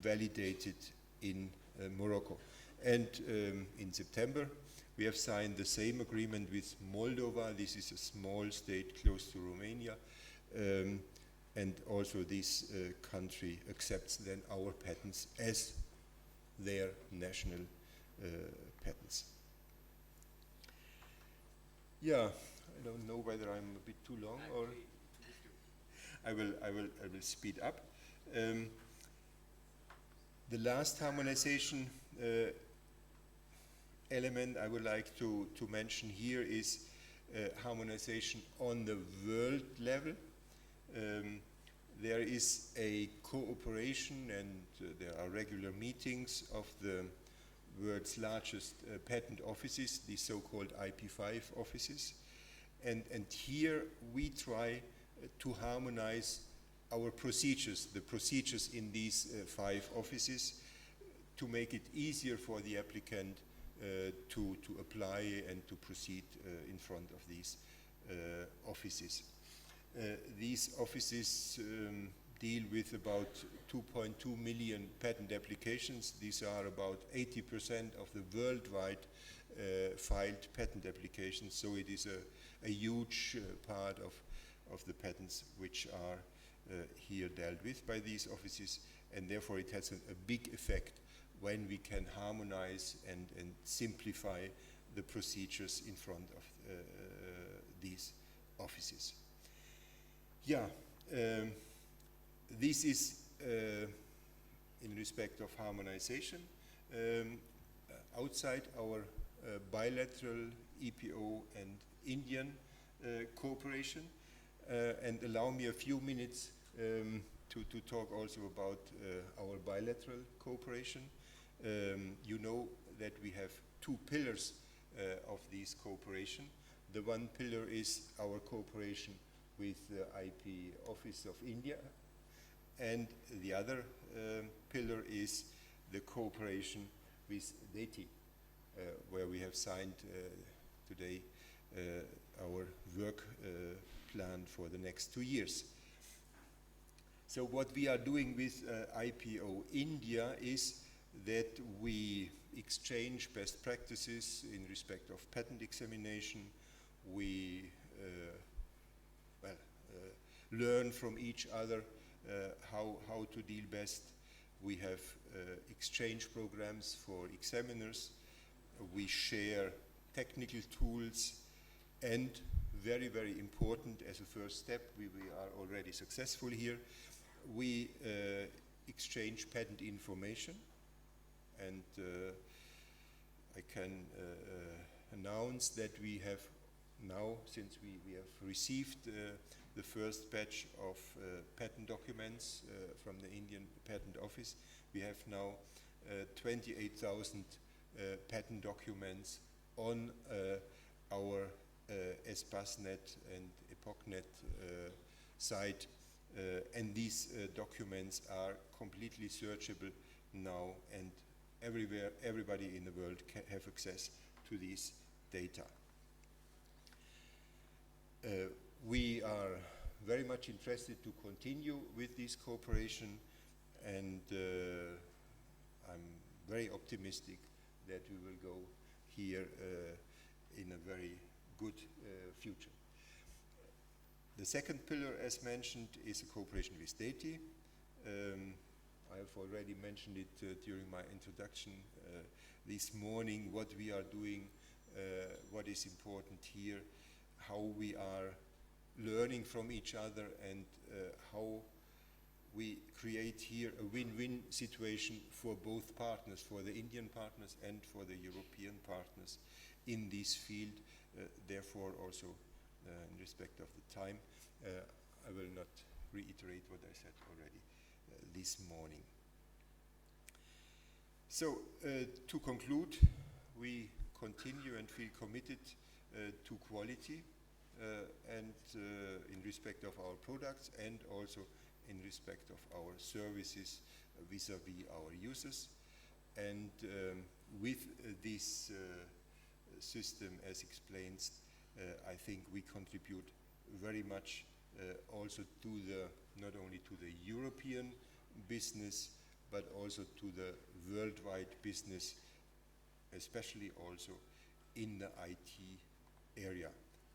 validated in Morocco. And in September, we have signed the same agreement with Moldova. This is a small state close to Romania. And also this country accepts then our patents as their national patents. Yeah, I don't know whether I'm a bit too long or I will speed up. The last harmonization element I would like to mention here is harmonization on the world level. There is a cooperation and there are regular meetings of the world's largest patent offices, the so-called IP5 offices. And here we try to harmonize our procedures, the procedures in these 5 offices, to make it easier for the applicant to apply and to proceed in front of these offices. These offices deal with about 2.2 million patent applications. These are about 80% of the worldwide filed patent applications, so it is a huge part of the patents which are here dealt with by these offices, and therefore it has a big effect when we can harmonize and simplify the procedures in front of these offices. Yeah, this is in respect of harmonization. Outside our bilateral EPO and Indian cooperation, and allow me a few minutes to talk also about our bilateral cooperation. You know that we have 2 pillars of this cooperation. The one pillar is our cooperation with the IP Office of India, and the other pillar is the cooperation with DAC, where we have signed today our work plan for the next 2 years. So what we are doing with IPO India is that we exchange best practices in respect of patent examination. We learn from each other how to deal best. We have exchange programs for examiners. We share technical tools, and very, very important as a first step, we are already successful here, we exchange patent information, and I can announce that we have now, since we have received the first batch of patent documents from the Indian Patent Office, we have now 28,000 patent documents on our ESPASnet and EPOCnet site, and these documents are completely searchable now, and everybody in the world can have access to these data. We are very much interested to continue with this cooperation, and I'm very optimistic that we will go here in a very good future. The second pillar, as mentioned, is a cooperation with DAC. I have already mentioned it during my introduction this morning, what we are doing, what is important here, how we are learning from each other, and how we create here a win-win situation for both partners, for the Indian partners and for the European partners in this field. Therefore, also in respect of the time, I will not reiterate what I said already this morning. So, to conclude, we continue and feel committed to quality and in respect of our products, and also in respect of our services vis-à-vis our users. And with this system, as explained, I think we contribute very much also to the, not only to the European business, but also to the worldwide business, especially also in the IT area.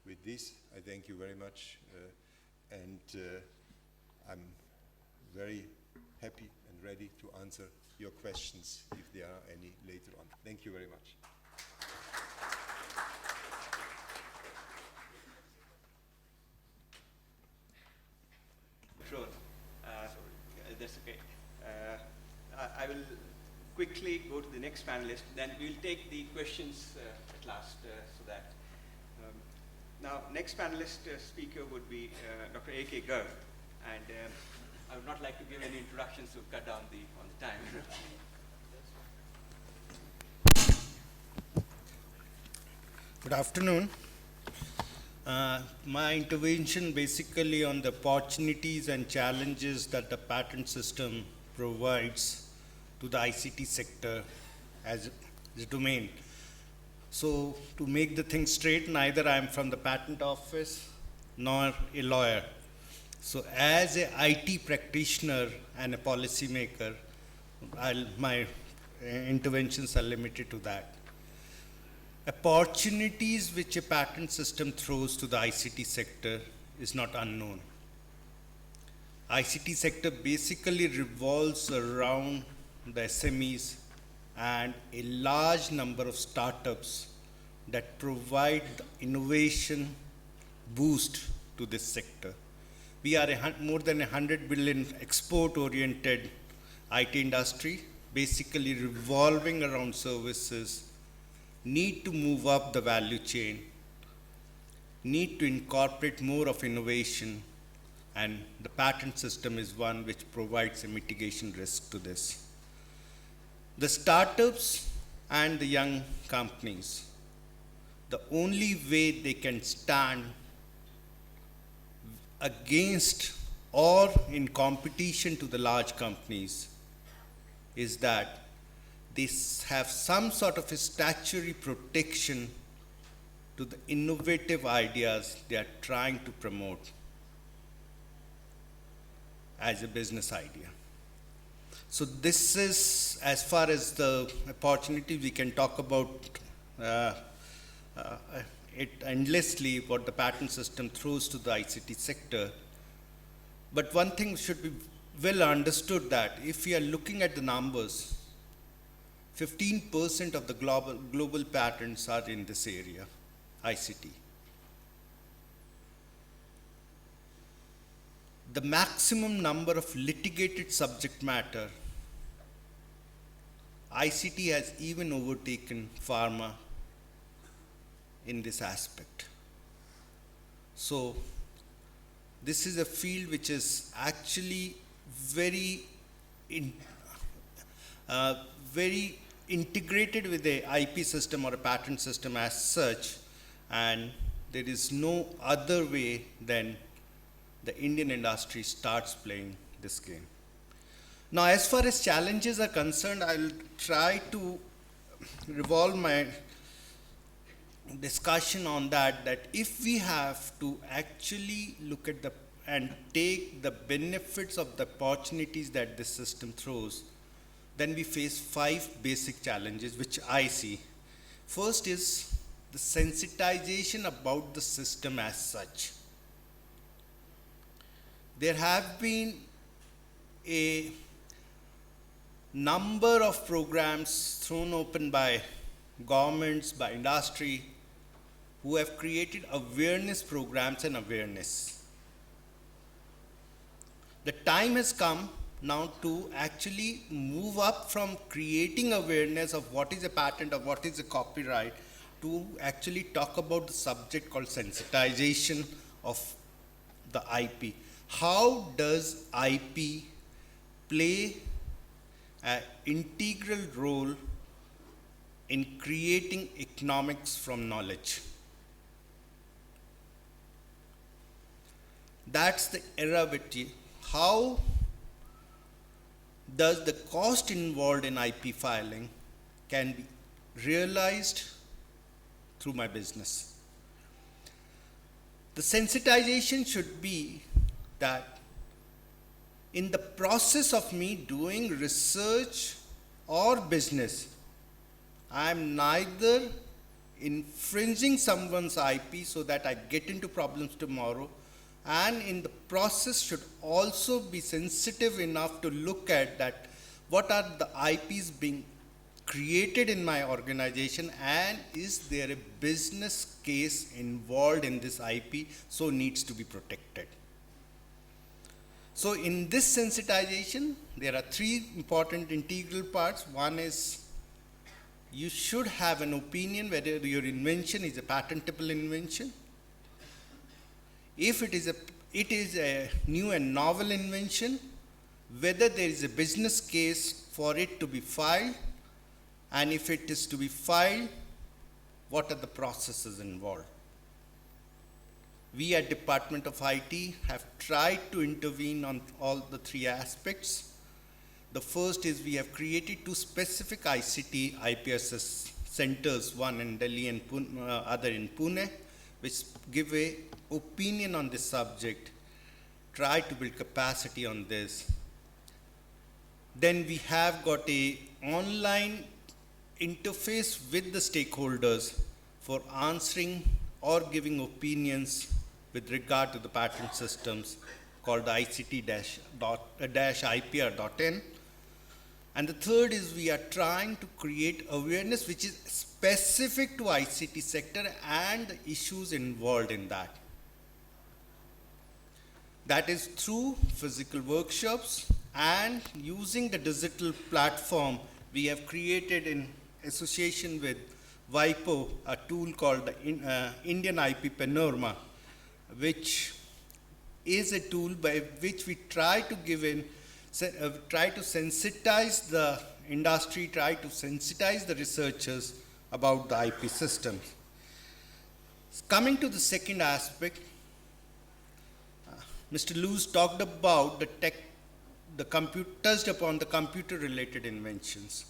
With this, I thank you very much, and I'm very happy and ready to answer your questions if there are any later on. Thank you very much. Sure. That's okay. I will quickly go to the next panelist, then we'll take the questions at last, so that. Now, next panelist speaker would be Dr. A.K. Garg, and I would not like to give any introductions to cut down on the time. Good afternoon. My intervention basically on the opportunities and challenges that the patent system provides to the ICT sector as a domain. So to make the thing straight, neither I am from the patent office nor a lawyer. So as a IT practitioner and a policymaker, my interventions are limited to that. Opportunities which a patent system throws to the ICT sector is not unknown. ICT sector basically revolves around the SMEs and a large number of startups that provide the innovation boost to this sector. We are more than 100 billion export-oriented IT industry, basically revolving around services, need to move up the value chain, need to incorporate more of innovation, and the patent system is one which provides a mitigation risk to this. The startups and the young companies, the only way they can stand against or in competition to the large companies is that they have some sort of a statutory protection to the innovative ideas they are trying to promote as a business idea. So this is, as far as the opportunity, we can talk about it endlessly, what the patent system throws to the ICT sector. But one thing should be well understood, that if we are looking at the numbers, 15% of the global patents are in this area, ICT. The maximum number of litigated subject matter, ICT has even overtaken pharma in this aspect. So this is a field which is actually very integrated with the IP system or a patent system as such, and there is no other way than the Indian industry starts playing this game. Now, as far as challenges are concerned, I'll try to revolve my discussion on that if we have to actually look at and take the benefits of the opportunities that this system throws, then we face 5 basic challenges which I see. First is the sensitization about the system as such. There have been a number of programs thrown open by governments, by industry, who have created awareness programs and awareness. The time has come now to actually move up from creating awareness of what is a patent or what is a copyright to actually talk about the subject called sensitization of the IP. How does IP play an integral role in creating economics from knowledge? That's the era with you. How does the cost involved in IP filing can be realized through my business? The sensitization should be that in the process of me doing research or business, I am neither infringing someone's IP so that I get into problems tomorrow, and in the process should also be sensitive enough to look at that what are the IPs being created in my organization, and is there a business case involved in this IP, so needs to be protected. So in this sensitization, there are three important integral parts. One is you should have an opinion whether your invention is a patentable invention. If it is a new and novel invention, whether there is a business case for it to be filed, and if it is to be filed, what are the processes involved? We at Department of IT have tried to intervene on all the three aspects. The first is we have created two specific ICT IPR centers, one in Delhi and other in Pune, which give a opinion on this subject, try to build capacity on this. Then we have got a online interface with the stakeholders for answering or giving opinions with regard to the patent systems called the ICT-IPR.in. And the third is we are trying to create awareness which is specific to ICT sector and the issues involved in that. That is through physical workshops and using the digital platform we have created in association with WIPO, a tool called the Indian IP Panorama, which is a tool by which we try to try to sensitize the industry, try to sensitize the researchers about the IP systems. Coming to the second aspect, Mr. Lewis talked about touched upon the computer-related inventions.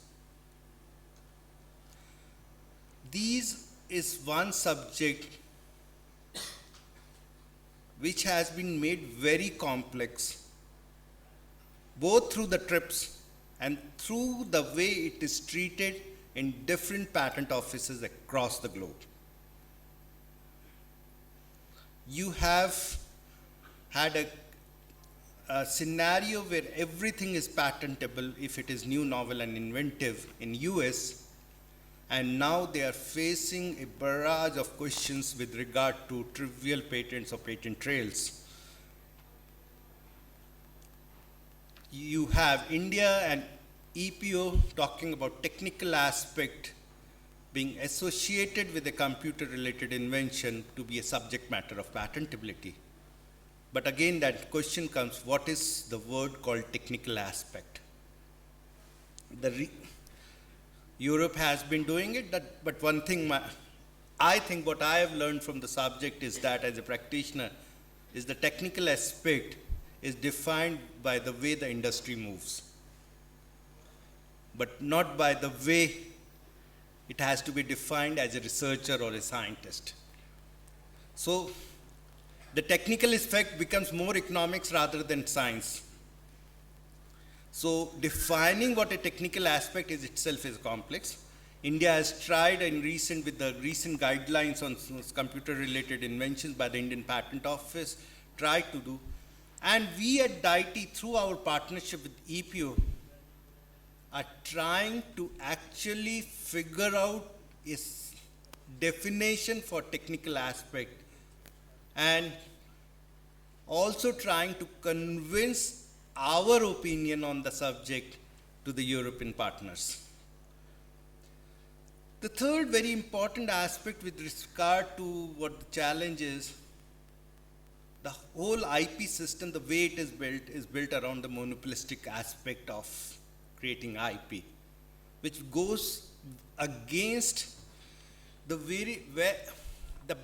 These is one subject which has been made very complex, both through the TRIPS and through the way it is treated in different patent offices across the globe. You have had a scenario where everything is patentable if it is new, novel, and inventive in US, and now they are facing a barrage of questions with regard to trivial patents or patent trails. You have India and EPO talking about technical aspect being associated with a computer-related invention to be a subject matter of patentability. But again, that question comes, what is the word called technical aspect? Europe has been doing it, but one thing I think what I have learned from the subject is that as a practitioner, is the technical aspect is defined by the way the industry moves, but not by the way it has to be defined as a researcher or a scientist. So the technical aspect becomes more economics rather than science. So defining what a technical aspect is itself is complex. India has tried with the recent guidelines on computer-related inventions by the Indian Patent Office, tried to do. And we at DIT, through our partnership with EPO, are trying to actually figure out a definition for technical aspect, and also trying to convince our opinion on the subject to the European partners. The third very important aspect with regard to what the challenge is, the whole IP system, the way it is built around the monopolistic aspect of creating IP, which goes against the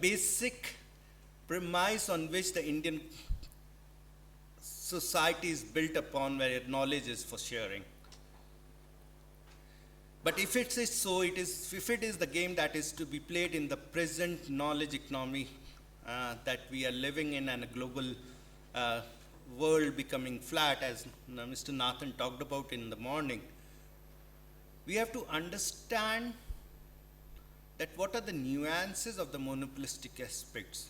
basic premise on which the Indian society is built upon, where knowledge is for sharing. But if it is so, if it is the game that is to be played in the present knowledge economy that we are living in, and a global world becoming flat, as Mr. Nathan talked about in the morning, we have to understand that what are the nuances of the monopolistic aspects.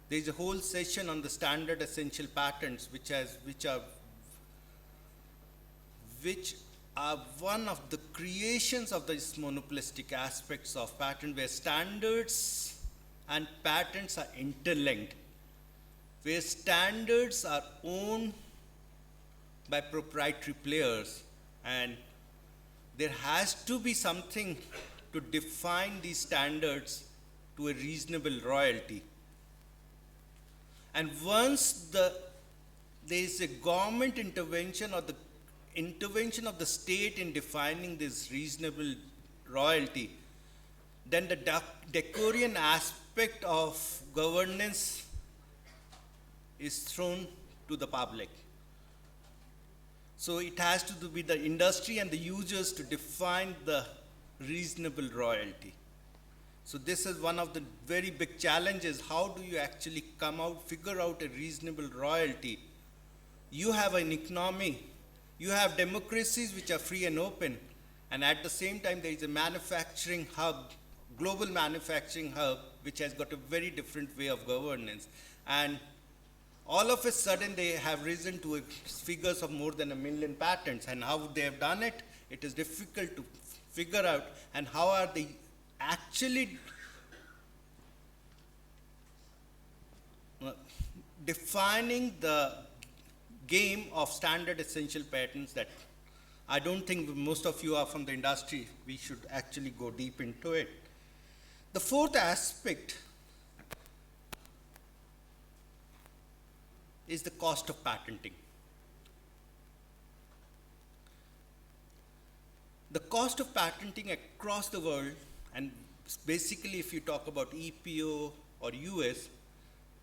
There is a whole session on the standard essential patents, which are one of the creations of these monopolistic aspects of patent, where standards and patents are interlinked, where standards are owned by proprietary players, and there has to be something to define these standards to a reasonable royalty. And once there is a government intervention or the intervention of the state in defining this reasonable royalty, then the Decorean aspect of governance is thrown to the public. So it has to be the industry and the users to define the reasonable royalty. So this is one of the very big challenges. How do you actually figure out a reasonable royalty? You have an economy, you have democracies which are free and open, and at the same time there is a manufacturing hub, global manufacturing hub, which has got a very different way of governance. And all of a sudden they have risen to figures of more than 1 million patents, and how they have done it, it is difficult to figure out, and how are they actually defining the game of standard essential patents that I don't think most of you are from the industry. We should actually go deep into it. The fourth aspect is the cost of patenting. The cost of patenting across the world, and basically if you talk about EPO or US,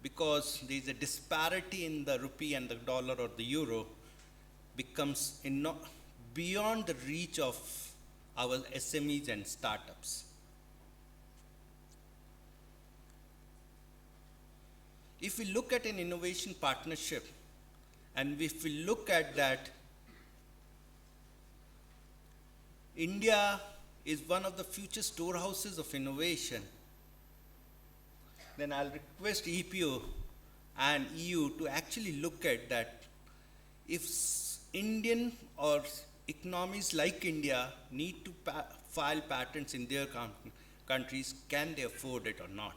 because there is a disparity in the rupee and the dollar or the euro, becomes beyond the reach of our SMEs and startups. If we look at an innovation partnership, and if we look at that, India is one of the future storehouses of innovation, then I'll request EPO and EU to actually look at that. If Indian or economies like India need to file patents in their countries, can they afford it or not?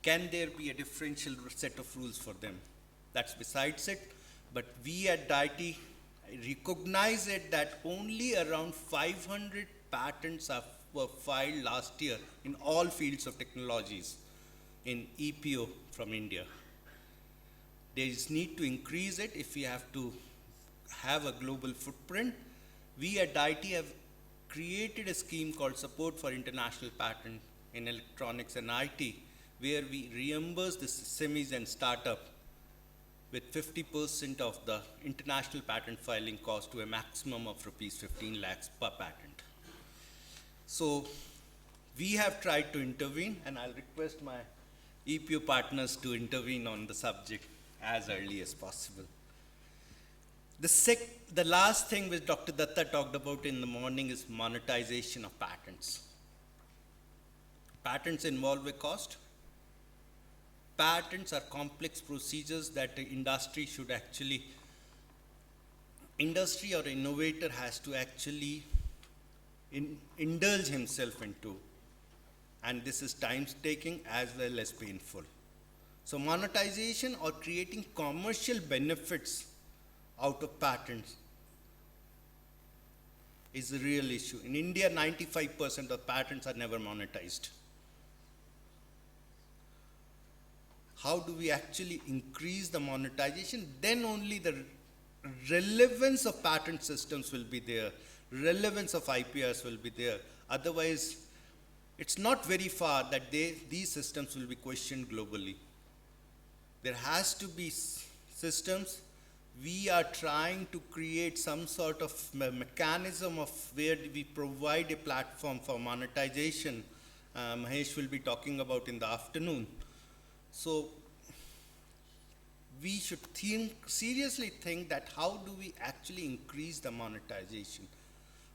Can there be a differential set of rules for them? That's besides it. But we at DIT recognize it that only around 500 patents were filed last year in all fields of technologies in EPO from India. There is need to increase it if we have to have a global footprint. We at DIT have created a scheme called Support for International Patent in Electronics and IT, where we reimburse the SMEs and startup with 50% of the international patent filing cost to a maximum of rupees 15 lakhs per patent. So we have tried to intervene, and I'll request my EPO partners to intervene on the subject as early as possible. The last thing which Dr. Datta talked about in the morning is monetization of patents. Patents involve a cost. Patents are complex procedures that the industry or innovator has to actually indulge himself into. And this is time-taking as well as painful. So monetization or creating commercial benefits out of patents is a real issue. In India, 95% of patents are never monetized. How do we actually increase the monetization? Then only the relevance of patent systems will be there, relevance of IPRs will be there. Otherwise, it's not very far that these systems will be questioned globally. There has to be systems. We are trying to create some sort of mechanism of where we provide a platform for monetization. Mahesh will be talking about in the afternoon. So we should seriously think that how do we actually increase the monetization?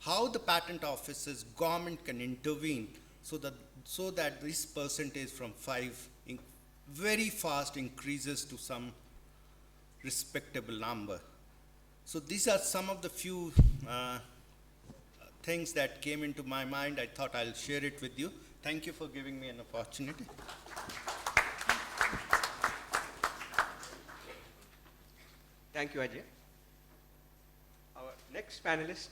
How the patent offices, government can intervene so that this percentage from 5 very fast increases to some respectable number. So these are some of the few things that came into my mind. I thought I'll share it with you. Thank you for giving me an opportunity. Thank you, Ajay. Our next panelist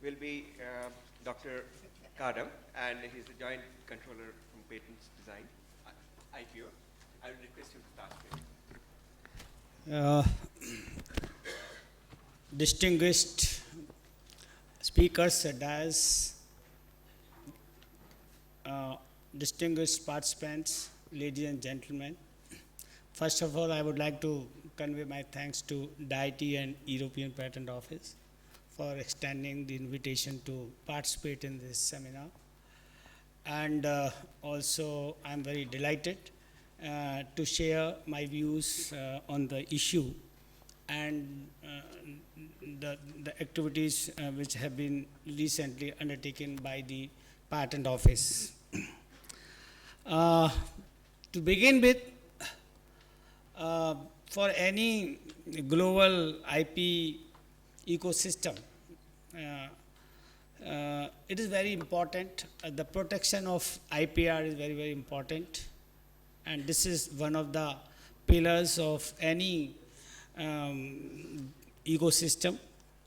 will be Dr. Kadam, and he's the Joint Controller from Patents Design, IPO. I will request you to start. Distinguished speakers, distinguished participants, ladies and gentlemen. First of all, I would like to convey my thanks to DIT and European Patent Office for extending the invitation to participate in this seminar. And also, I'm very delighted to share my views on the issue and the activities which have been recently undertaken by the Patent Office. To begin with, for any global IP ecosystem, it is very important. The protection of IPR is very, very important. And this is one of the pillars of any ecosystem,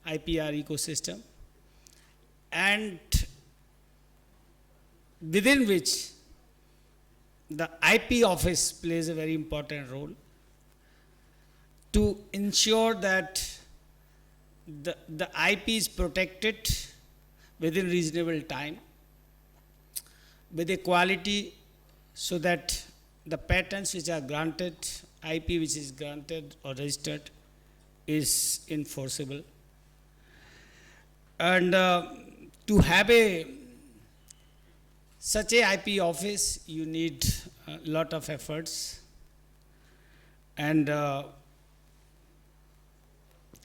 IPR ecosystem, and within which the IP office plays a very important role to ensure that the IP is protected within reasonable time with a quality so that the patents which are granted, IP which is granted or registered is enforceable. And to have such a IP office, you need a lot of efforts. And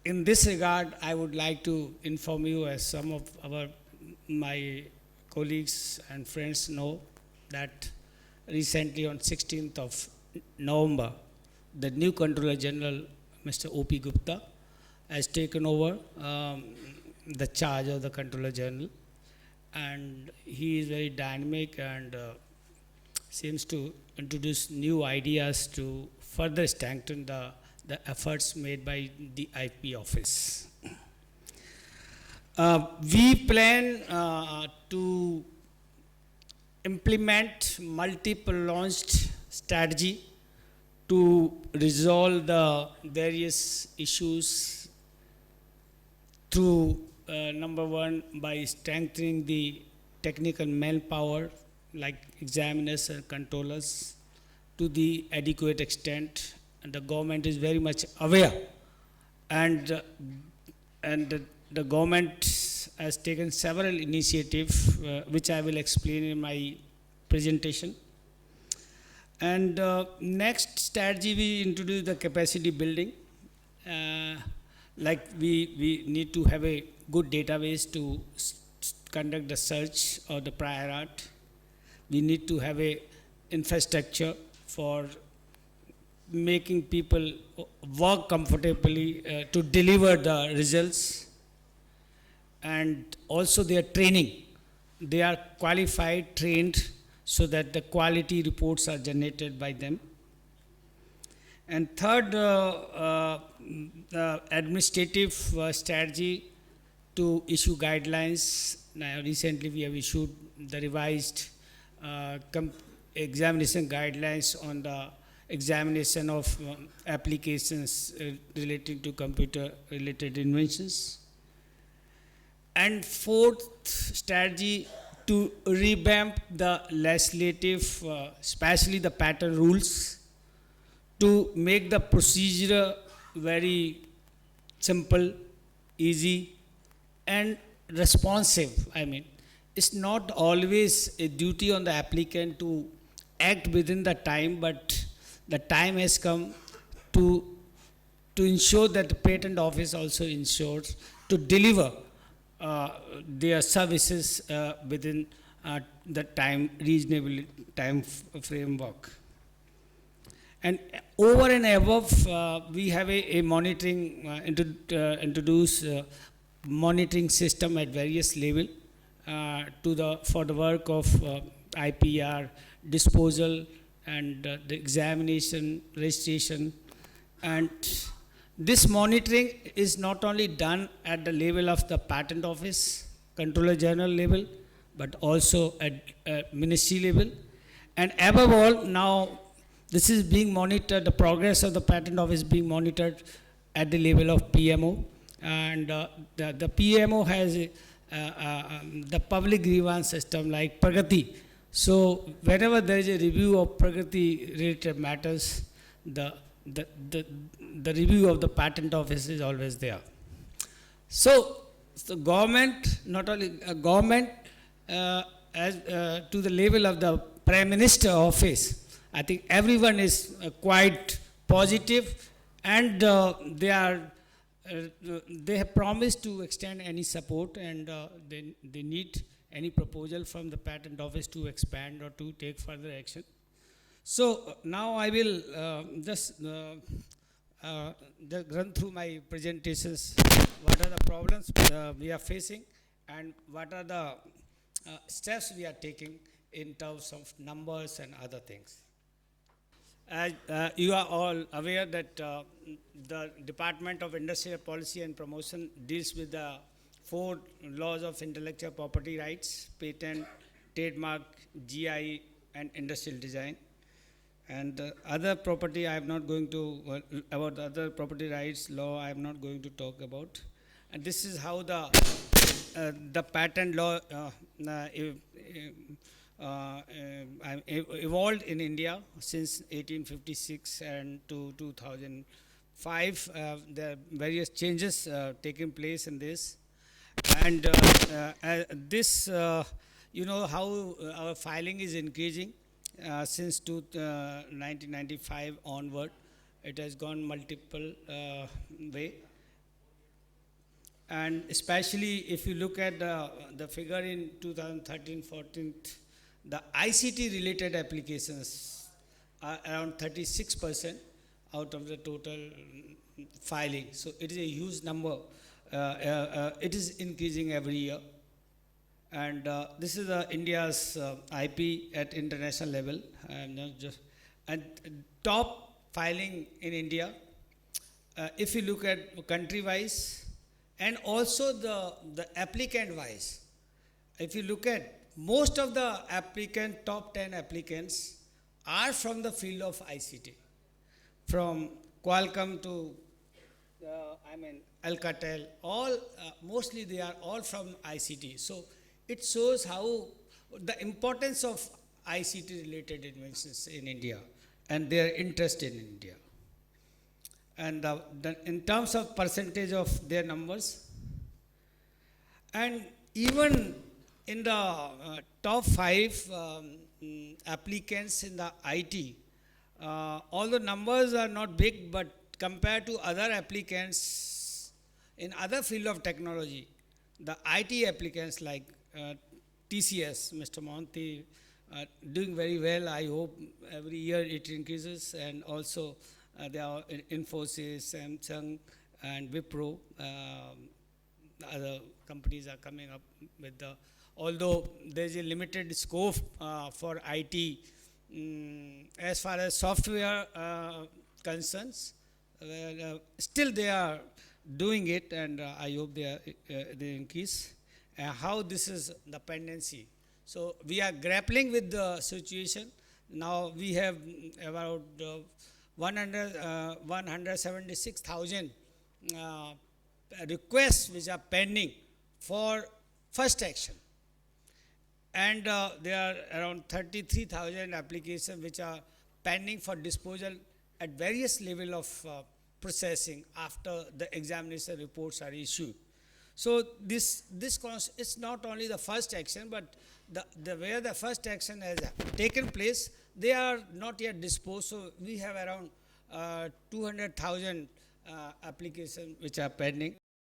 in this regard, I would like to inform you, as some of my colleagues and friends know, that recently on 16th of November, the new Controller General, Mr. O.P. Gupta, has taken over the charge of the Controller General, and he is very dynamic and seems to introduce new ideas to further strengthen the efforts made by the IP office. We plan to implement multiple launched strategy to resolve the various issues through number one, by strengthening the technical manpower like examiners and controllers to the adequate extent, and the government is very much aware, and the government has taken several initiatives which I will explain in my presentation. And next strategy, we introduce the capacity building. Like we need to have a good database to conduct the search of the prior art. We need to have a infrastructure for making people work comfortably to deliver the results, and also their training. They are qualified, trained, so that the quality reports are generated by them. And third, the administrative strategy to issue guidelines. Now, recently we have issued the revised examination guidelines on the examination of applications relating to computer-related inventions. And fourth strategy, to revamp the legislative, especially the patent rules, to make the procedure very simple, easy, and responsive. I mean, it's not always a duty on the applicant to act within the time, but the time has come to ensure that the patent office also ensures to deliver their services within the reasonable time framework. And over and above, we have a monitoring, introduce monitoring system at various level for the work of IPR, disposal, and the examination, registration. And this monitoring is not only done at the level of the patent office, controller general level, but also at ministry level. And above all, now this is being monitored, the progress of the patent office being monitored at the level of PMO. And the PMO has the public grievance system like Pragati. So whenever there is a review of Pragati related matters, the review of the patent office is always there. So the government, not only government, as to the level of the Prime Minister office, I think everyone is quite positive, and they have promised to extend any support, and they need any proposal from the patent office to expand or to take further action. So now I will just run through my presentations. What are the problems we are facing, and what are the steps we are taking in terms of numbers and other things. As you are all aware that the Department of Industrial Policy and Promotion deals with the 4 laws of intellectual property rights: patent, trademark, GI, and industrial design. And other property, I am not going to, about other property rights law, I am not going to talk about. And this is how the patent law evolved in India since 1856 and to 2005. There are various changes taking place in this. And this, you know how our filing is increasing since 1995 onward. It has gone multiple way. And especially if you look at the figure in 2013-14, the ICT related applications are around 36% out of the total filing. So it is a huge number. It is increasing every year. And this is India's IP at international level. And top filing in India, if you look at country-wise, and also the applicant-wise. If you look at most of the top 10 applicants are from the field of ICT. From Qualcomm to, Alcatel, all, mostly they are all from ICT. So it shows how the importance of ICT related inventions in India and their interest in India. And in terms of percentage of their numbers, and even in the top 5 applicants in the IT, all the numbers are not big, but compared to other applicants in other field of technology, the IT applicants like TCS, Mr. Monty, doing very well. I hope every year it increases, and also there are Infosys, Samsung, and Wipro. Other companies are coming up with although there is a limited scope for IT as far as software concerns, still they are doing it, and I hope they increase. How this is the pendency. So we are grappling with the situation. Now we have about 176,000 requests which are pending for first action. And there are around 33,000 applications which are pending for disposal at various level of processing after the examination reports are issued. So this it's not only the first action, but where the first action has taken place, they are not yet disposed, so we have around 200,000 applications which are pending.